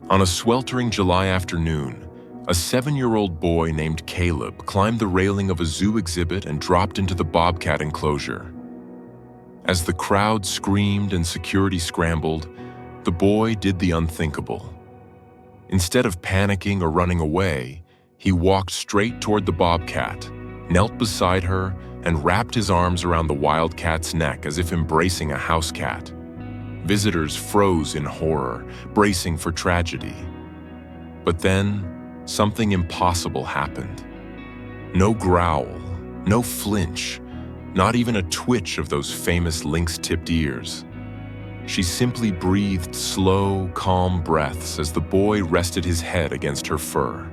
On a sweltering July afternoon, a 7-year-old boy named Caleb climbed the railing of a zoo exhibit and dropped into the Bobcat enclosure. As the crowd screamed and security scrambled, the boy did the unthinkable. Instead of panicking or running away, he walked straight toward the Bobcat, knelt beside her, and wrapped his arms around the wildcat's neck as if embracing a house cat. Visitors froze in horror, bracing for tragedy. But then, something impossible happened. No growl, no flinch, not even a twitch of those famous lynx-tipped ears. She simply breathed slow, calm breaths as the boy rested his head against her fur.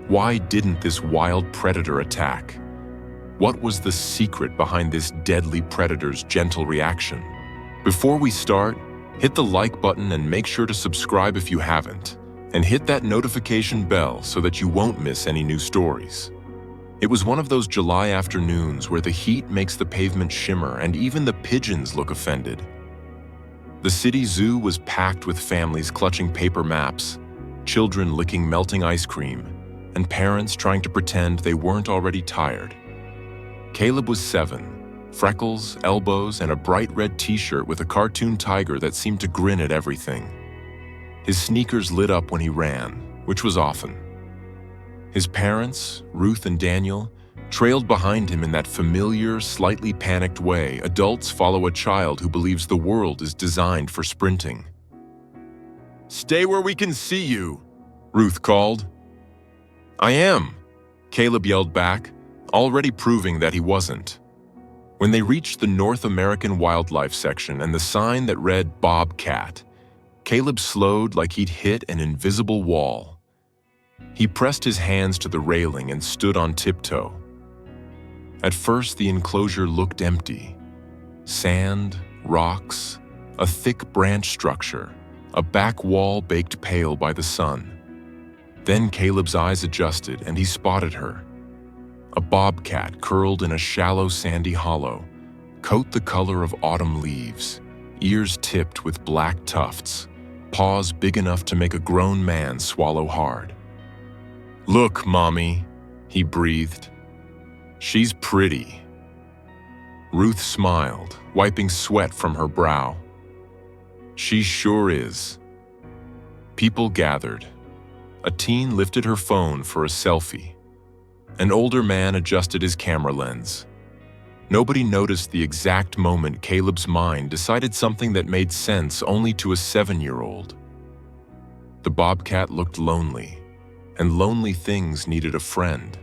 Why didn't this wild predator attack? What was the secret behind this deadly predator's gentle reaction? Before we start, hit the like button and make sure to subscribe if you haven't, and hit that notification bell so that you won't miss any new stories. It was one of those July afternoons where the heat makes the pavement shimmer and even the pigeons look offended. The city zoo was packed with families clutching paper maps, children licking melting ice cream, and parents trying to pretend they weren't already tired. Caleb was 7, freckles, elbows, and a bright red t-shirt with a cartoon tiger that seemed to grin at everything. His sneakers lit up when he ran, which was often. His parents, Ruth and Daniel, trailed behind him in that familiar, slightly panicked way adults follow a child who believes the world is designed for sprinting. "Stay where we can see you," Ruth called. "I am," Caleb yelled back, already proving that he wasn't. When they reached the North American wildlife section and the sign that read Bobcat, Caleb slowed like he'd hit an invisible wall. He pressed his hands to the railing and stood on tiptoe. At first, the enclosure looked empty. Sand, rocks, a thick branch structure, a back wall baked pale by the sun. Then Caleb's eyes adjusted and he spotted her. A bobcat curled in a shallow sandy hollow, coat the color of autumn leaves, ears tipped with black tufts, paws big enough to make a grown man swallow hard. "Look, Mommy," he breathed. "She's pretty." Ruth smiled, wiping sweat from her brow. "She sure is." People gathered. A teen lifted her phone for a selfie. An older man adjusted his camera lens. Nobody noticed the exact moment Caleb's mind decided something that made sense only to a 7-year-old. The bobcat looked lonely, and lonely things needed a friend.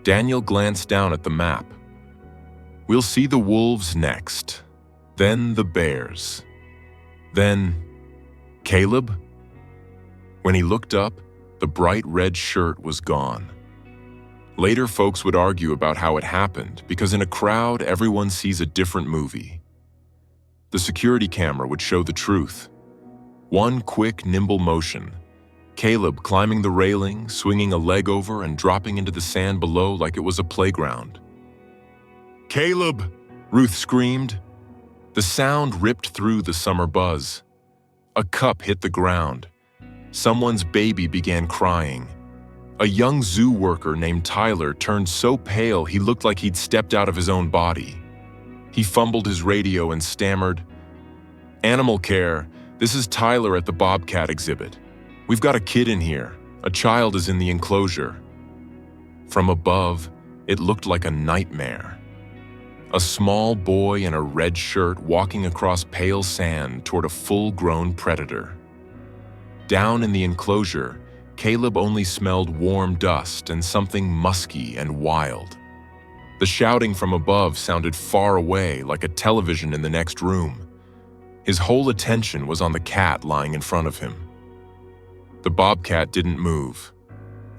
Daniel glanced down at the map. "We'll see the wolves next, then the bears, then Caleb?" When he looked up, the bright red shirt was gone. Later, folks would argue about how it happened, because in a crowd, everyone sees a different movie. The security camera would show the truth. One quick, nimble motion. Caleb climbing the railing, swinging a leg over and dropping into the sand below like it was a playground. "Caleb!" Ruth screamed. The sound ripped through the summer buzz. A cup hit the ground. Someone's baby began crying. A young zoo worker named Tyler turned so pale he looked like he'd stepped out of his own body. He fumbled his radio and stammered, "Animal care, this is Tyler at the Bobcat exhibit. We've got a kid in here. A child is in the enclosure." From above, it looked like a nightmare. A small boy in a red shirt walking across pale sand toward a full-grown predator. Down in the enclosure, Caleb only smelled warm dust and something musky and wild. The shouting from above sounded far away, like a television in the next room. His whole attention was on the cat lying in front of him. The bobcat didn't move.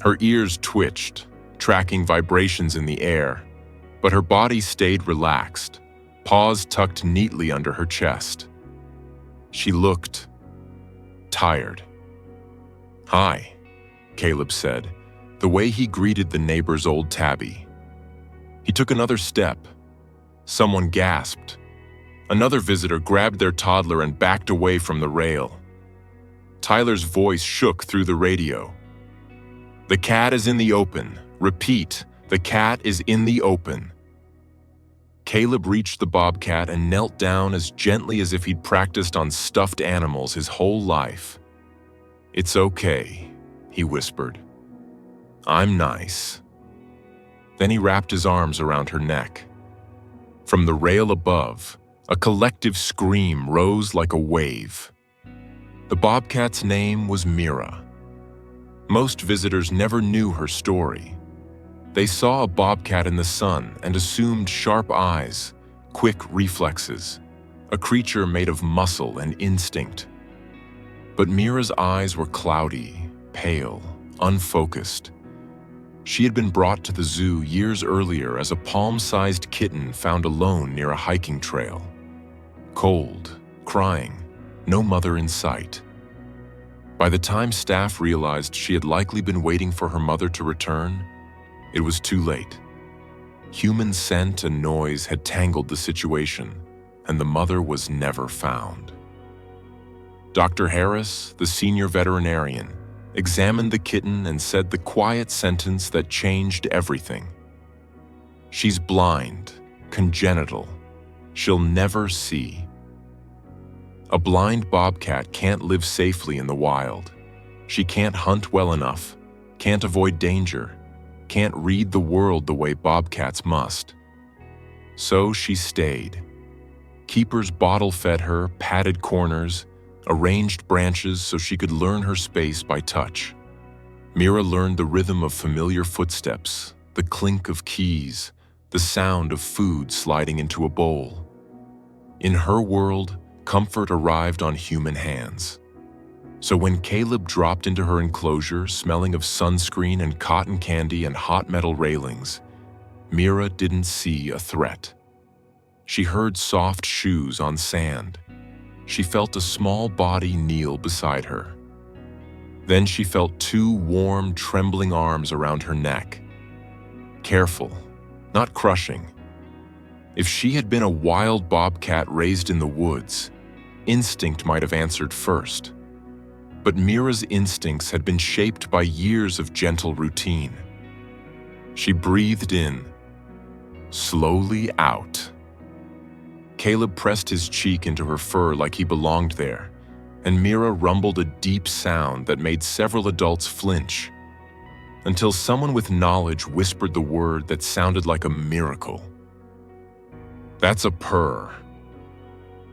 Her ears twitched, tracking vibrations in the air, but her body stayed relaxed, paws tucked neatly under her chest. She looked tired. "Hi," Caleb said, the way he greeted the neighbor's old tabby. He took another step. Someone gasped. Another visitor grabbed their toddler and backed away from the rail. Tyler's voice shook through the radio. "The cat is in the open. Repeat, the cat is in the open." Caleb reached the bobcat and knelt down as gently as if he'd practiced on stuffed animals his whole life. "It's okay," he whispered. "I'm nice." Then he wrapped his arms around her neck. From the rail above, a collective scream rose like a wave. The bobcat's name was Mira. Most visitors never knew her story. They saw a bobcat in the sun and assumed sharp eyes, quick reflexes, a creature made of muscle and instinct. But Mira's eyes were cloudy, pale, unfocused. She had been brought to the zoo years earlier as a palm-sized kitten found alone near a hiking trail. Cold, crying, no mother in sight. By the time staff realized she had likely been waiting for her mother to return, it was too late. Human scent and noise had tangled the situation, and the mother was never found. Dr. Harris, the senior veterinarian, examined the kitten and said the quiet sentence that changed everything. "She's blind, congenital. She'll never see." A blind bobcat can't live safely in the wild. She can't hunt well enough, can't avoid danger, can't read the world the way bobcats must. So she stayed. Keepers bottle-fed her, padded corners, arranged branches so she could learn her space by touch. Mira learned the rhythm of familiar footsteps, the clink of keys, the sound of food sliding into a bowl. In her world, comfort arrived on human hands. So when Caleb dropped into her enclosure, smelling of sunscreen and cotton candy and hot metal railings, Mira didn't see a threat. She heard soft shoes on sand. She felt a small body kneel beside her. Then she felt two warm, trembling arms around her neck. Careful, not crushing. If she had been a wild bobcat raised in the woods, instinct might have answered first. But Mira's instincts had been shaped by years of gentle routine. She breathed in, slowly out. Caleb pressed his cheek into her fur like he belonged there, and Mira rumbled a deep sound that made several adults flinch, until someone with knowledge whispered the word that sounded like a miracle. "That's a purr."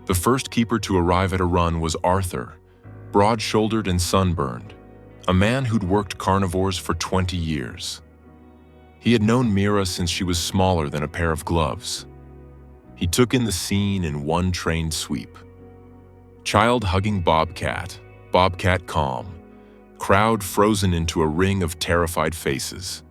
The first keeper to arrive at a run was Arthur, broad-shouldered and sunburned, a man who'd worked carnivores for 20 years. He had known Mira since she was smaller than a pair of gloves. He took in the scene in one trained sweep. Child-hugging bobcat, bobcat calm, crowd frozen into a ring of terrified faces.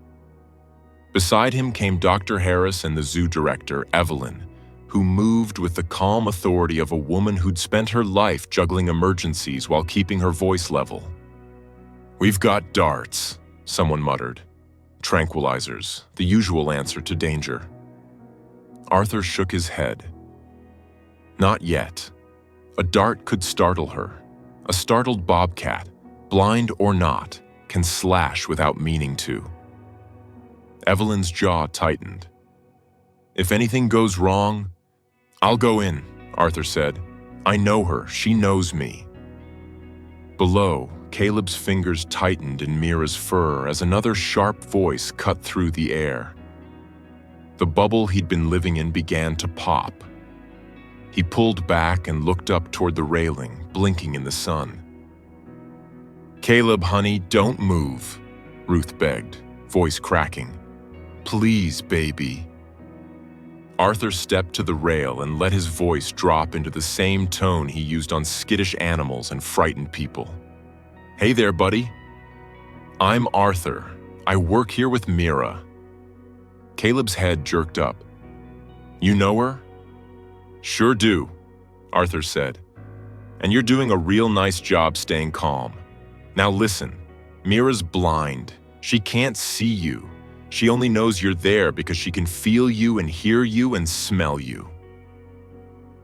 Beside him came Dr. Harris and the zoo director, Evelyn, who moved with the calm authority of a woman who'd spent her life juggling emergencies while keeping her voice level. "We've got darts," someone muttered. "Tranquilizers, the usual answer to danger." Arthur shook his head. "Not yet. A dart could startle her. A startled bobcat, blind or not, can slash without meaning to." Evelyn's jaw tightened. "If anything goes wrong, I'll go in," Arthur said. "I know her. She knows me." Below, Caleb's fingers tightened in Mira's fur as another sharp voice cut through the air. The bubble he'd been living in began to pop. He pulled back and looked up toward the railing, blinking in the sun. "Caleb, honey, don't move," Ruth begged, voice cracking. "Please, baby." Arthur stepped to the rail and let his voice drop into the same tone he used on skittish animals and frightened people. "Hey there, buddy. I'm Arthur. I work here with Mira." Caleb's head jerked up. "You know her?" "Sure do," Arthur said. "And you're doing a real nice job staying calm. Now listen, Mira's blind. She can't see you. She only knows you're there because she can feel you and hear you and smell you."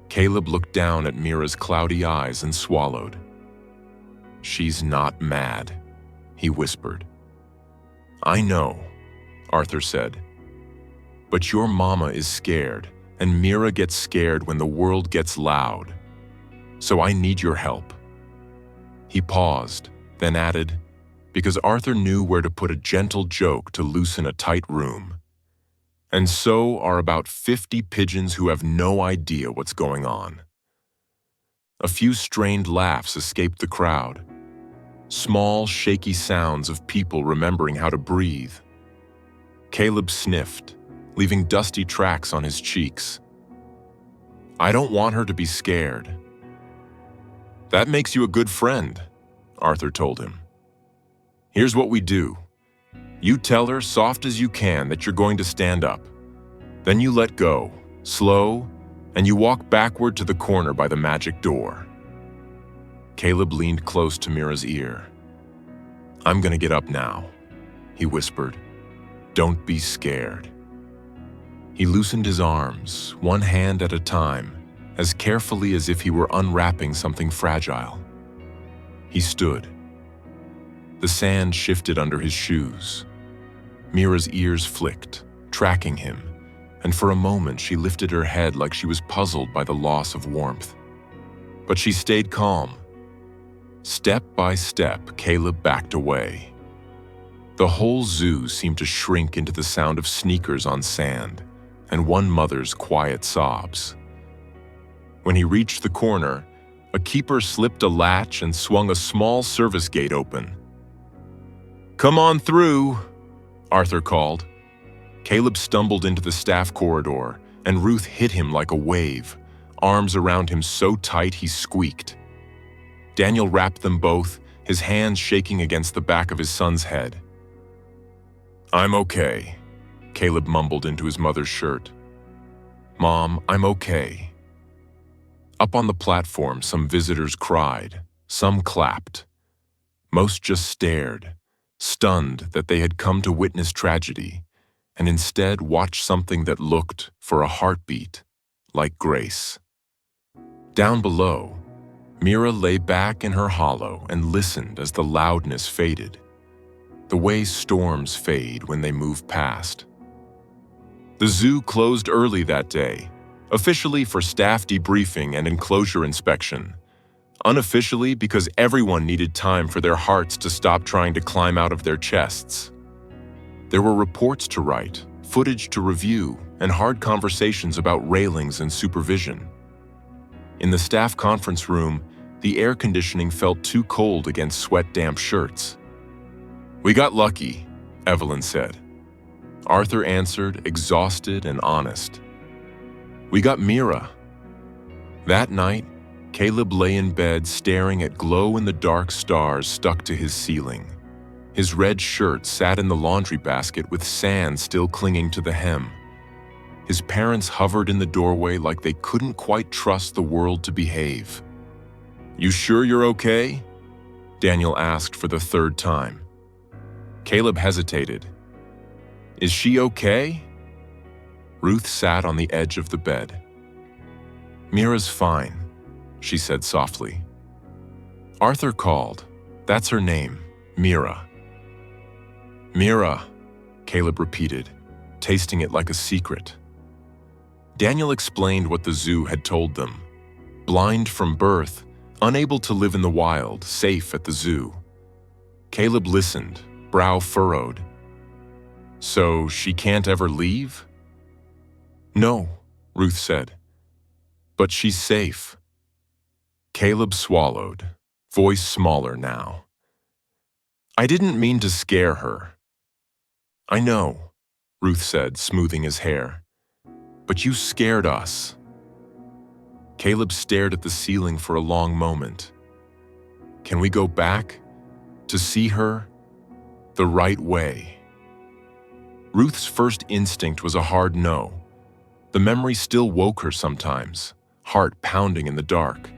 Caleb looked down at Mira's cloudy eyes and swallowed. "She's not mad," he whispered. "I know," Arthur said. "But your mama is scared, and Mira gets scared when the world gets loud. So I need your help." He paused, then added, because Arthur knew where to put a gentle joke to loosen a tight room. "And so are about 50 pigeons who have no idea what's going on." A few strained laughs escaped the crowd. Small, shaky sounds of people remembering how to breathe. Caleb sniffed, leaving dusty tracks on his cheeks. "I don't want her to be scared." "That makes you a good friend," Arthur told him. "Here's what we do. You tell her soft as you can that you're going to stand up. Then you let go, slow, and you walk backward to the corner by the magic door." Caleb leaned close to Mira's ear. "I'm gonna get up now," he whispered. "Don't be scared." He loosened his arms, one hand at a time, as carefully as if he were unwrapping something fragile. He stood. The sand shifted under his shoes. Mira's ears flicked, tracking him, and for a moment she lifted her head like she was puzzled by the loss of warmth. But she stayed calm. Step by step, Caleb backed away. The whole zoo seemed to shrink into the sound of sneakers on sand and one mother's quiet sobs. When he reached the corner, a keeper slipped a latch and swung a small service gate open. "Come on through," Arthur called. Caleb stumbled into the staff corridor, and Ruth hit him like a wave, arms around him so tight he squeaked. Daniel wrapped them both, his hands shaking against the back of his son's head. "I'm okay," Caleb mumbled into his mother's shirt. "Mom, I'm okay." Up on the platform, some visitors cried, some clapped. Most just stared, stunned that they had come to witness tragedy, and instead watched something that looked, for a heartbeat, like grace. Down below, Mira lay back in her hollow and listened as the loudness faded, the way storms fade when they move past. The zoo closed early that day, officially for staff debriefing and enclosure inspection, unofficially because everyone needed time for their hearts to stop trying to climb out of their chests. There were reports to write, footage to review, and hard conversations about railings and supervision. In the staff conference room, the air conditioning felt too cold against sweat-damp shirts. "We got lucky," Evelyn said. Arthur answered, exhausted and honest. "We got Mira." That night, Caleb lay in bed staring at glow-in-the-dark stars stuck to his ceiling. His red shirt sat in the laundry basket with sand still clinging to the hem. His parents hovered in the doorway like they couldn't quite trust the world to behave. "You sure you're okay?" Daniel asked for the third time. Caleb hesitated. "Is she okay?" Ruth sat on the edge of the bed. "Mira's fine," she said softly. Arthur called. "That's her name, Mira." "Mira," Caleb repeated, tasting it like a secret. Daniel explained what the zoo had told them. Blind from birth, unable to live in the wild, safe at the zoo. Caleb listened, brow furrowed. "So she can't ever leave?" "No," Ruth said. "But she's safe." Caleb swallowed, voice smaller now. "I didn't mean to scare her." "I know," Ruth said, smoothing his hair. "But you scared us." Caleb stared at the ceiling for a long moment. "Can we go back? To see her? The right way?" Ruth's first instinct was a hard no. The memory still woke her sometimes, heart pounding in the dark.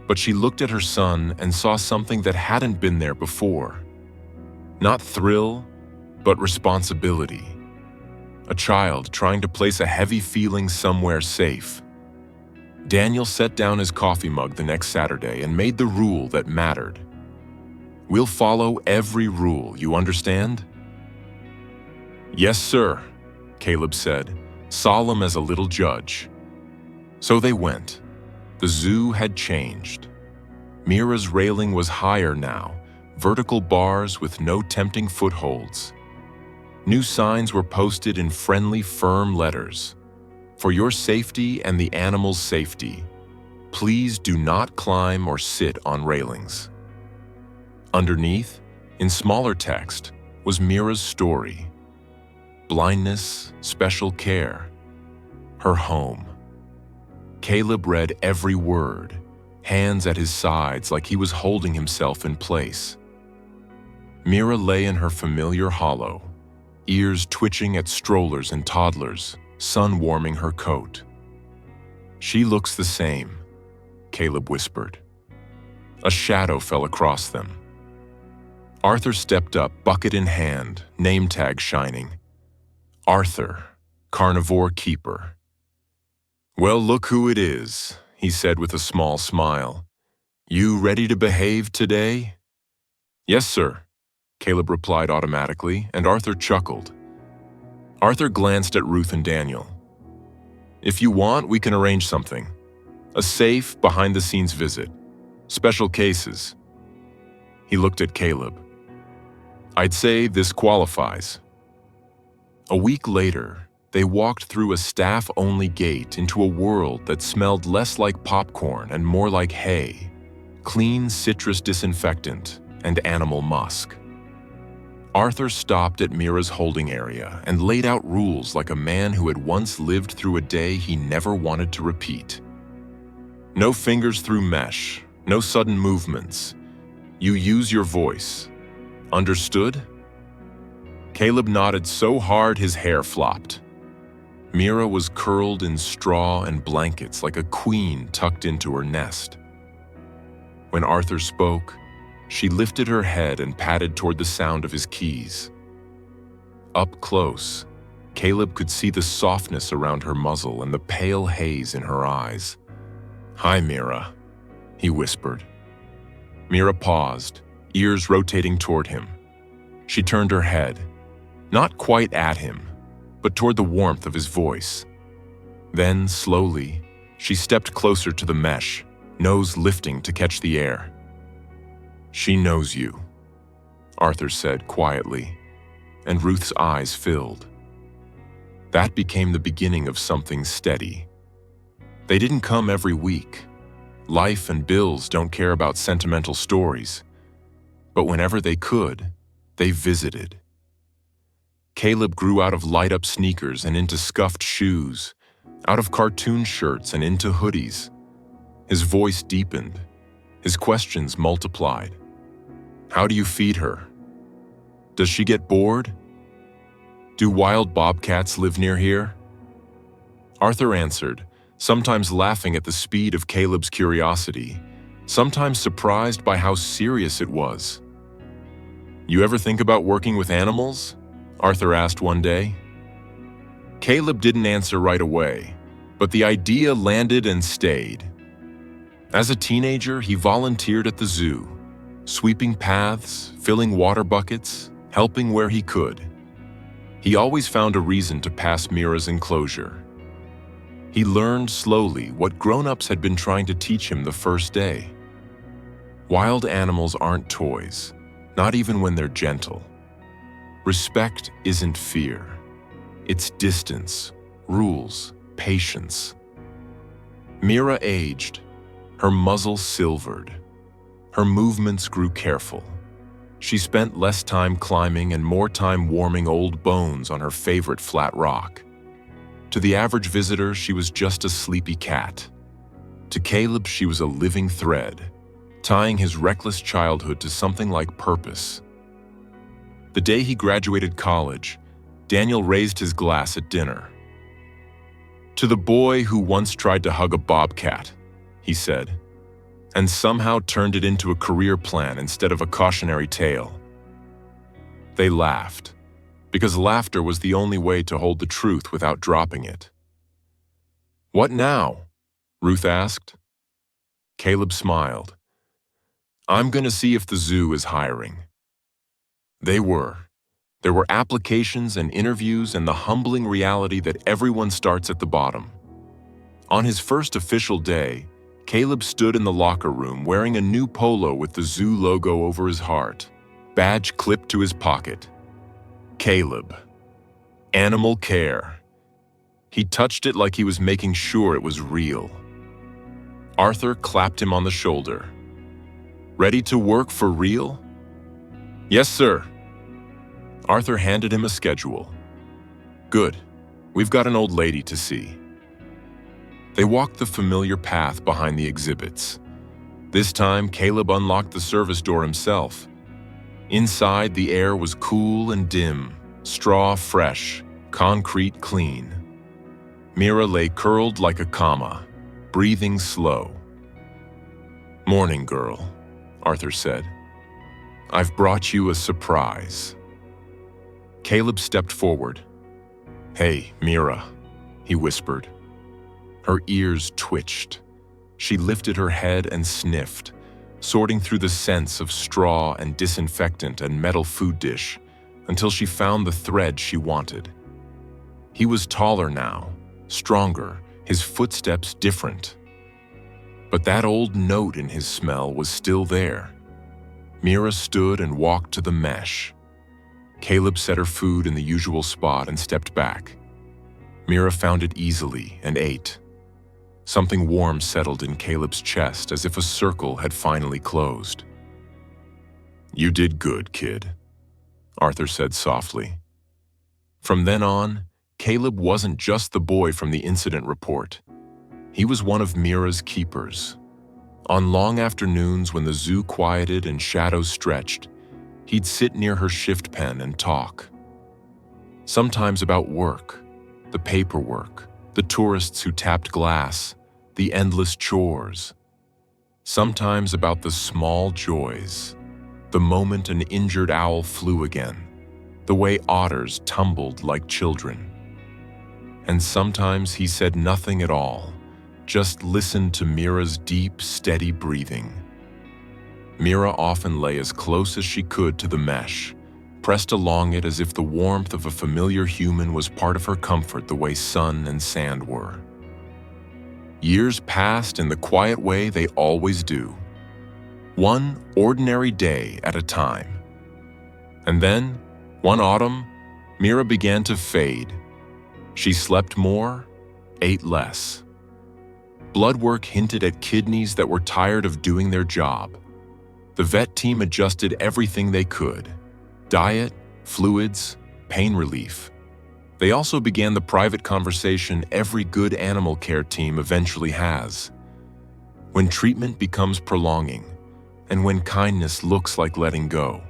But she looked at her son and saw something that hadn't been there before. Not thrill, but responsibility. A child trying to place a heavy feeling somewhere safe. Daniel set down his coffee mug the next Saturday and made the rule that mattered. We'll follow every rule, you understand? Yes, sir, Caleb said, solemn as a little judge. So they went. The zoo had changed. Mira's railing was higher now, vertical bars with no tempting footholds. New signs were posted in friendly, firm letters. For your safety and the animals' safety, please do not climb or sit on railings. Underneath, in smaller text, was Mira's story. Blindness, special care. Her home. Caleb read every word, hands at his sides like he was holding himself in place. Mira lay in her familiar hollow, ears twitching at strollers and toddlers, sun warming her coat. She looks the same, Caleb whispered. A shadow fell across them. Arthur stepped up, bucket in hand, name tag shining. Arthur, carnivore keeper. Well, look who it is, he said with a small smile. You ready to behave today? Yes, sir, Caleb replied automatically, and Arthur chuckled. Arthur glanced at Ruth and Daniel. If you want, we can arrange something. A safe, behind-the-scenes visit. Special cases. He looked at Caleb. I'd say this qualifies. A week later, they walked through a staff-only gate into a world that smelled less like popcorn and more like hay, clean citrus disinfectant, and animal musk. Arthur stopped at Mira's holding area and laid out rules like a man who had once lived through a day he never wanted to repeat. No fingers through mesh, no sudden movements. You use your voice. Understood? Caleb nodded so hard his hair flopped. Mira was curled in straw and blankets like a queen tucked into her nest. When Arthur spoke, she lifted her head and patted toward the sound of his keys. Up close, Caleb could see the softness around her muzzle and the pale haze in her eyes. Hi, Mira, he whispered. Mira paused, ears rotating toward him. She turned her head, not quite at him, but toward the warmth of his voice. Then, slowly, she stepped closer to the mesh, nose lifting to catch the air. She knows you, Arthur said quietly, and Ruth's eyes filled. That became the beginning of something steady. They didn't come every week. Life and bills don't care about sentimental stories. But whenever they could, they visited. Caleb grew out of light-up sneakers and into scuffed shoes, out of cartoon shirts and into hoodies. His voice deepened. His questions multiplied. How do you feed her? Does she get bored? Do wild bobcats live near here? Arthur answered, sometimes laughing at the speed of Caleb's curiosity, sometimes surprised by how serious it was. You ever think about working with animals? Arthur asked one day. Caleb didn't answer right away, but the idea landed and stayed. As a teenager, he volunteered at the zoo, sweeping paths, filling water buckets, helping where he could. He always found a reason to pass Mira's enclosure. He learned slowly what grown-ups had been trying to teach him the first day. Wild animals aren't toys, not even when they're gentle. Respect isn't fear. It's distance, rules, patience. Mira aged. Her muzzle silvered. Her movements grew careful. She spent less time climbing and more time warming old bones on her favorite flat rock. To the average visitor, she was just a sleepy cat. To Caleb, she was a living thread, tying his reckless childhood to something like purpose. The day he graduated college, Daniel raised his glass at dinner. To the boy who once tried to hug a bobcat, he said, and somehow turned it into a career plan instead of a cautionary tale. They laughed, because laughter was the only way to hold the truth without dropping it. What now? Ruth asked. Caleb smiled. I'm going to see if the zoo is hiring. They were. There were applications and interviews and the humbling reality that everyone starts at the bottom. On his first official day, Caleb stood in the locker room wearing a new polo with the zoo logo over his heart, badge clipped to his pocket. Caleb. Animal care. He touched it like he was making sure it was real. Arthur clapped him on the shoulder. Ready to work for real? Yes, sir. Arthur handed him a schedule. Good. We've got an old lady to see. They walked the familiar path behind the exhibits. This time, Caleb unlocked the service door himself. Inside, the air was cool and dim, straw fresh, concrete clean. Mira lay curled like a comma, breathing slow. Morning, girl, Arthur said. I've brought you a surprise. Caleb stepped forward. Hey, Mira, he whispered. Her ears twitched. She lifted her head and sniffed, sorting through the scents of straw and disinfectant and metal food dish until she found the thread she wanted. He was taller now, stronger, his footsteps different. But that old note in his smell was still there. Mira stood and walked to the mesh. Caleb set her food in the usual spot and stepped back. Mira found it easily and ate. Something warm settled in Caleb's chest as if a circle had finally closed. You did good, kid, Arthur said softly. From then on, Caleb wasn't just the boy from the incident report. He was one of Mira's keepers. On long afternoons when the zoo quieted and shadows stretched, he'd sit near her shift pen and talk. Sometimes about work, the paperwork, the tourists who tapped glass, the endless chores. Sometimes about the small joys, the moment an injured owl flew again, the way otters tumbled like children. And sometimes he said nothing at all, just listened to Mira's deep, steady breathing. Mira often lay as close as she could to the mesh, pressed along it as if the warmth of a familiar human was part of her comfort the way sun and sand were. Years passed in the quiet way they always do, one ordinary day at a time. And then, one autumn, Mira began to fade. She slept more, ate less. Blood work hinted at kidneys that were tired of doing their job. The vet team adjusted everything they could: diet, fluids, pain relief. They also began the private conversation every good animal care team eventually has. When treatment becomes prolonging, and when kindness looks like letting go.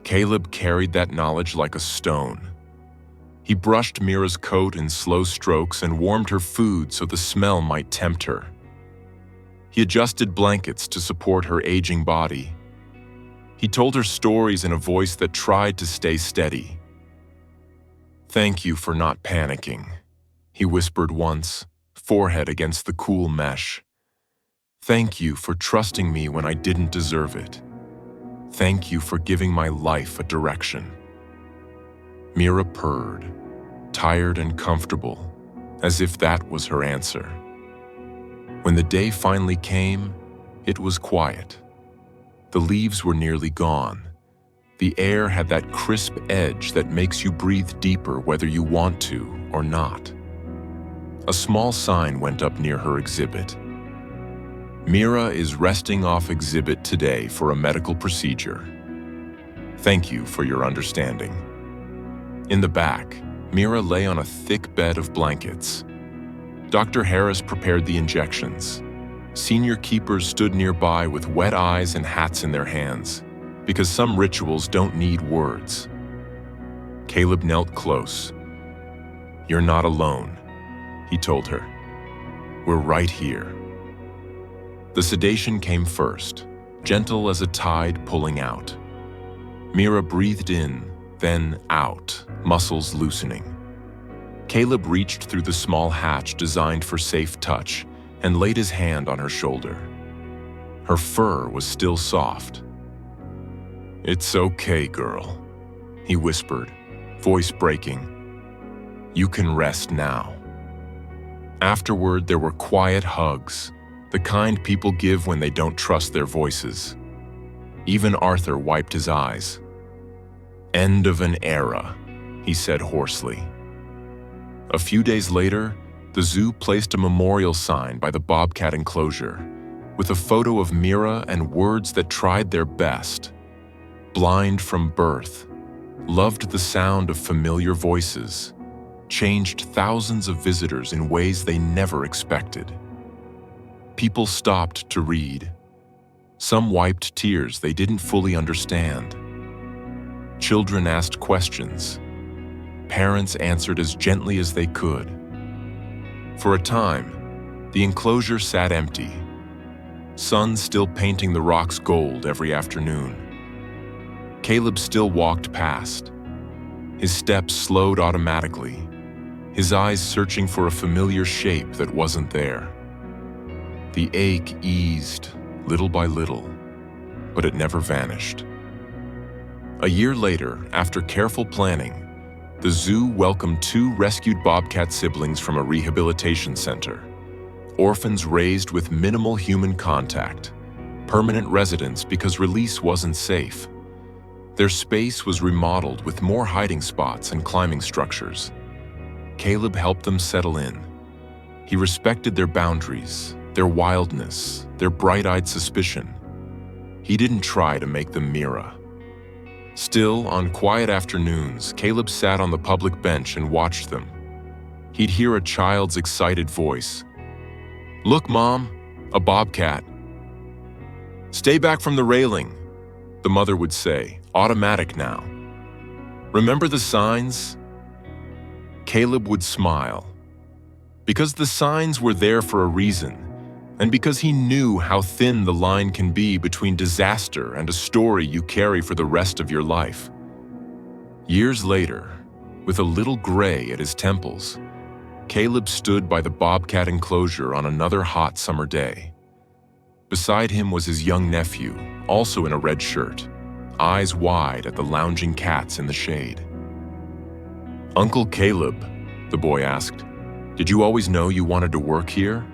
Caleb carried that knowledge like a stone. He brushed Mira's coat in slow strokes and warmed her food so the smell might tempt her. He adjusted blankets to support her aging body. He told her stories in a voice that tried to stay steady. Thank you for not panicking, he whispered once, forehead against the cool mesh. Thank you for trusting me when I didn't deserve it. Thank you for giving my life a direction. Mira purred, tired and comfortable, as if that was her answer. When the day finally came, it was quiet. The leaves were nearly gone. The air had that crisp edge that makes you breathe deeper whether you want to or not. A small sign went up near her exhibit. Mira is resting off exhibit today for a medical procedure. Thank you for your understanding. In the back, Mira lay on a thick bed of blankets. Dr. Harris prepared the injections. Senior keepers stood nearby with wet eyes and hats in their hands, because some rituals don't need words. Caleb knelt close. You're not alone, he told her. We're right here. The sedation came first, gentle as a tide pulling out. Mira breathed in, then out, muscles loosening. Caleb reached through the small hatch designed for safe touch and laid his hand on her shoulder. Her fur was still soft. "It's okay, girl," he whispered, voice breaking. "You can rest now." Afterward, there were quiet hugs, the kind people give when they don't trust their voices. Even Arthur wiped his eyes. "End of an era," he said hoarsely. A few days later, the zoo placed a memorial sign by the Bobcat enclosure with a photo of Mira and words that tried their best. Blind from birth, loved the sound of familiar voices, changed thousands of visitors in ways they never expected. People stopped to read. Some wiped tears they didn't fully understand. Children asked questions. Parents answered as gently as they could. For a time, the enclosure sat empty, sun still painting the rocks gold every afternoon. Caleb still walked past. His steps slowed automatically, his eyes searching for a familiar shape that wasn't there. The ache eased little by little, but it never vanished. A year later, after careful planning, the zoo welcomed 2 rescued bobcat siblings from a rehabilitation center, orphans raised with minimal human contact, permanent residents because release wasn't safe. Their space was remodeled with more hiding spots and climbing structures. Caleb helped them settle in. He respected their boundaries, their wildness, their bright-eyed suspicion. He didn't try to make them Mira. Still, on quiet afternoons, Caleb sat on the public bench and watched them. He'd hear a child's excited voice. "Look, Mom, a bobcat." "Stay back from the railing," the mother would say, automatic now. "Remember the signs?" Caleb would smile. Because the signs were there for a reason, and because he knew how thin the line can be between disaster and a story you carry for the rest of your life. Years later, with a little gray at his temples, Caleb stood by the bobcat enclosure on another hot summer day. Beside him was his young nephew, also in a red shirt, eyes wide at the lounging cats in the shade. "Uncle Caleb," the boy asked, "did you always know you wanted to work here?"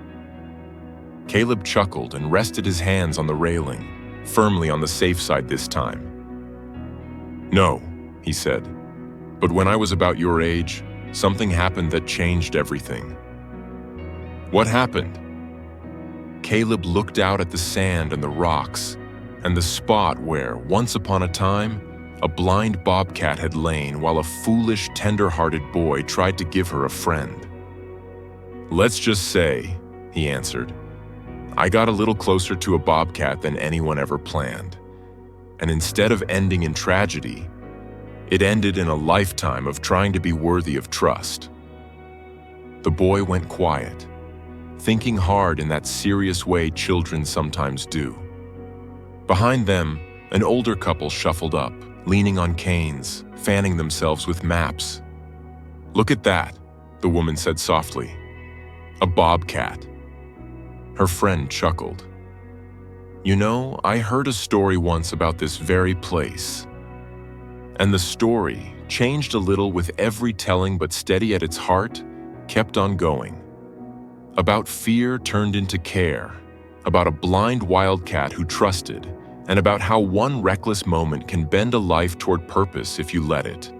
Caleb chuckled and rested his hands on the railing, firmly on the safe side this time. "No," he said, "but when I was about your age, something happened that changed everything." "What happened?" Caleb looked out at the sand and the rocks, and the spot where, once upon a time, a blind bobcat had lain while a foolish, tender-hearted boy tried to give her a friend. "Let's just say," he answered, "I got a little closer to a bobcat than anyone ever planned. And instead of ending in tragedy, it ended in a lifetime of trying to be worthy of trust." The boy went quiet, thinking hard in that serious way children sometimes do. Behind them, an older couple shuffled up, leaning on canes, fanning themselves with maps. "Look at that," the woman said softly. "A bobcat." Her friend chuckled. "You know, I heard a story once about this very place." And the story, changed a little with every telling but steady at its heart, kept on going. About fear turned into care, about a blind wildcat who trusted, and about how one reckless moment can bend a life toward purpose if you let it.